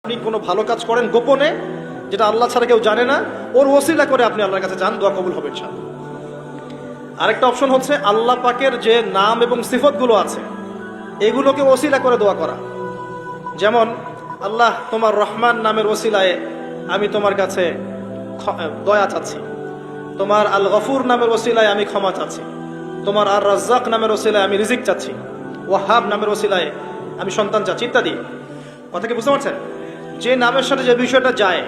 আপনি কোনো ভালো কাজ করেন গোপনে, যেটা আল্লাহ ছাড়া কেউ জানে না, ওর ওসিলা করে আপনি আল্লাহর কাছে যান, দোয়া কবুল হবে ইনশাআল্লাহ। আরেকটা অপশন হচ্ছে আল্লাহ পাকের যে নাম এবং সিফতগুলো আছে এগুলোকে ওসিলা করে দোয়া করা। যেমন আল্লাহ তোমার রহমান নামের ওসিলায় আমি তোমার কাছে দয়া চাচ্ছি, তোমার আল গফুর নামের ওসিলায় আমি ক্ষমা চাচ্ছি, তোমার আর রাজ্জাক নামের ওসিলায় আমি রিজিক চাচ্ছি, ওয়াহাব নামের ওসিলায় আমি সন্তান চাচ্ছি ইত্যাদি। কথা কি বুঝতে পারছেন? যে নামের সাথে যে বিষয়টা যায়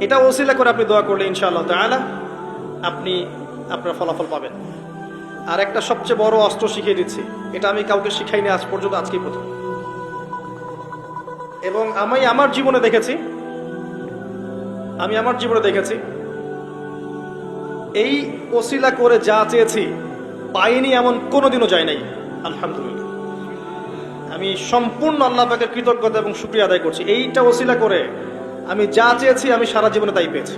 এটা ওসিলা করে আপনি দোয়া করলে ইনশাআল্লাহ তাআলা আপনি আপনার ফলাফল পাবেন। আর একটা সবচেয়ে বড় অস্ত্র শিখিয়ে দিচ্ছি, এটা আমি কাউকে শিখাইনি আজ পর্যন্ত, আজকেই প্রথম। এবং আমি আমার জীবনে দেখেছি এই ওসিলা করে যা চেয়েছি পাইনি এমন কোনোদিনও যায় নাই। আলহামদুলিল্লাহ, আমি সম্পূর্ণ আল্লাহ পাকের কৃতজ্ঞতা এবং শুকরিয়া আদায় করছি। এইটা ওসিলা করে আমি যা চেয়েছি আমি সারা জীবনে তাই পেয়েছি।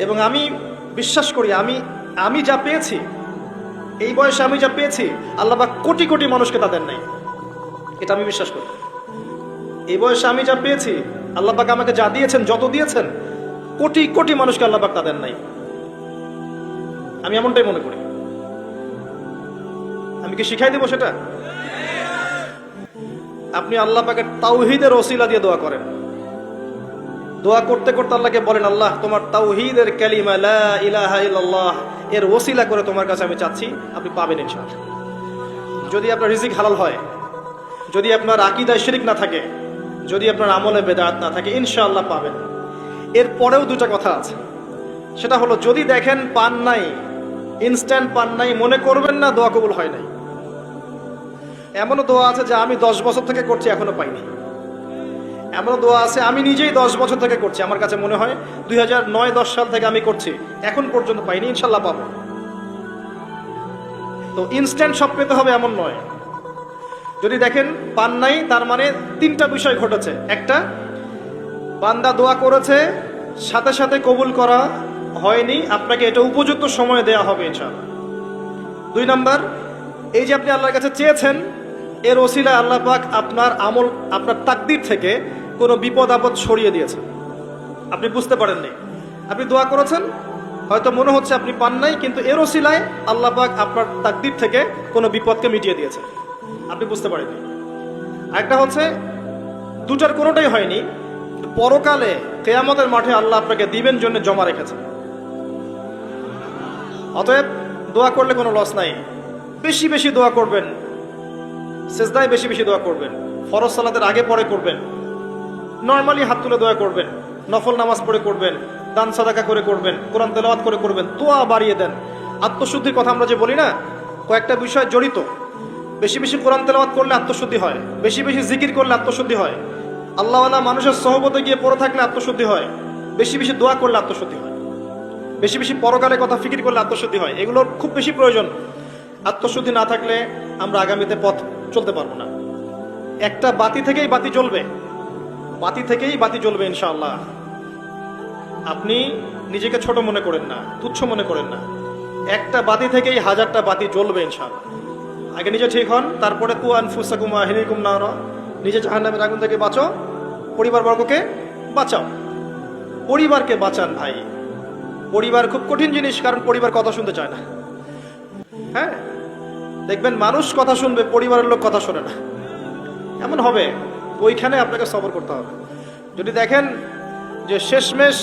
এবং আমি বিশ্বাস করি আমি যা পেয়েছি, এই বয়সে আমি যা পেয়েছি আল্লাহ পাক কোটি কোটি মানুষকে তা দেন নাই, এটা আমি বিশ্বাস করি। এই বয়সে আমি যা পেয়েছি আল্লাহ পাক আমাকে যা দিয়েছেন, যত দিয়েছেন, কোটি কোটি মানুষকে আল্লাহ পাক তা দেন নাই, আমি এমনটাই মনে করি। আমি কি শিখাই দেবো সেটা? আপনি আল্লাহ পাকের তাওহীদের ওসিলা দিয়ে দোয়া করেন। দোয়া করতে করতে আল্লাহকে বলেন, আল্লাহ তোমার তাওহীদের কালিমা লা ইলাহা ইল্লাল্লাহ এর ওসিলা করে তোমার কাছে আমি চাচ্ছি, আপনি পাবেন ইনশাআল্লাহ। যদি আপনার রিজিক হালাল হয়, যদি আপনার আকীদায় শিরক না থাকে, যদি আপনার আমলে বেদাত না থাকে, ইনশাআল্লাহ পাবেন। এর পরেও দুটো কথা আছে, সেটা হলো যদি দেখেন পান নাই, ইনস্ট্যান্ট পান নাই, মনে করবেন না দোয়া কবুল হয় নাই। এমনও দোয়া আছে যে আমি 10 বছর থেকে করছি এখনো পাইনি। এমনও দোয়া আছে আমি নিজেই 10 বছর থেকে করছি, আমার কাছে মনে হয় 2009-10 সাল থেকে আমি করছি, এখন পর্যন্ত পাইনি, ইনশাল্লাহ পাবো। তো ইনস্ট্যান্ট সব পেতে হবে এমন নয়। যদি দেখেন পান নাই, তার মানে 3টা বিষয় ঘটেছে। একটা, বান্দা দোয়া করেছে, সাথে সাথে কবুল করা হয়নি, আপনাকে এটা উপযুক্ত সময় দেয়া হবে ইনশাআল্লাহ। 2 নাম্বার, এই যে আপনি আল্লাহর কাছে চেয়েছেন, এর ওসিলায় আল্লাহ পাক আপনার আমল, আপনার তাকদীর থেকে কোনো বিপদ আপদ সরিয়ে দিয়েছেন, আপনি বুঝতে পারেননি। আপনি দোয়া করেছেন, হয়তো মনে হচ্ছে আপনি পান নাই, কিন্তু এর ওসিলায় আল্লাহ পাক আপনার তাকদীর থেকে কোনো বিপদকে মিটিয়ে দিয়েছেন, আপনি বুঝতে পারেননি। একটা হচ্ছে দুটার কোনোটাই হয়নি, পরকালে কিয়ামতের মাঠে আল্লাহ আপনাকে দিবেন জন্য জমা রেখেছেন। অতএব দোয়া করলে কোনো লস নাই। বেশি বেশি দোয়া করবেন, সিজদায় বেশি বেশি দোয়া করবেন, ফরজ সালাতের আগে পরে করবেন, নরমালি হাত তুলে দোয়া করবেন, নফল নামাজ পড়ে করবেন, দান সাদাকা করে করবেন, কোরআন তেলাওয়াত করে করবেন, দোয়া বাড়িয়ে দেন। আত্মশুদ্ধির কথা আমরা যে বলি না, কয়েকটা বিষয় জড়িত। বেশি বেশি কোরআন তেলাওয়াত করলে আত্মশুদ্ধি হয়, বেশি বেশি জিকির করলে আত্মশুদ্ধি হয়, আল্লাহওয়ালা মানুষের সহবতে গিয়ে পড়ে থাকলে আত্মশুদ্ধি হয়, বেশি বেশি দোয়া করলে আত্মশুদ্ধি হয়, বেশি বেশি পরকালের কথা ফিকির করলে আত্মশুদ্ধি হয়। এগুলোর খুব বেশি প্রয়োজন। আত্মশুদ্ধি না থাকলে আমরা আগামীতে পথ চলতে পারবো না। একটা বাতি থেকেই বাতি জ্বলবে ইনশাআল্লাহ। আপনি নিজেকে ছোট মনে করেন না, তুচ্ছ মনে করেন না, একটা বাতি থেকেই 1000টা বাতি জ্বলবে ইনশাআল্লাহ। আগে নিজে ঠিক হন, তারপরে কু আনফুসাকুম ওয়া আহলিকুম নারা, নিজে জাহান্নামের আগুন থেকে বাঁচো, পরিবারবর্গকে বাঁচাও। পরিবারকে বাঁচান ভাই। পরিবার খুব কঠিন জিনিস, কারণ পরিবার কথা শুনতে চায় না। হ্যাঁ, দেখবেন মানুষ কথা শুনবে, পরিবারের লোক কথা শোনে না, এমন হবে। ওইখানে আপনাকে সবর করতে হবে। যদি দেখেন যে শেষমেশ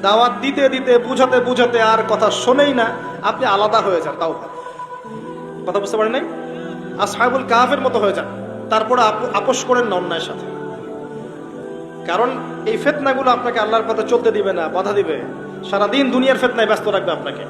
দাওয়াত দিতে দিতে বুঝাতে বুঝাতে আর কথা শোনেই না, আপনি আলাদা হয়ে যান, তাও কথা বুঝতে পারেন নাই, আসহাবুল কাহফের মতো হয়ে যান, তারপরে আপোষ করেন না অন্যায়ের সাথে। কারণ এই ফিতনাগুলো আপনাকে আল্লাহর পথে চলতে দিবে না, বাধা দিবে, সারাদিন দুনিয়ার ফিতনায় ব্যস্ত রাখবে আপনাকে।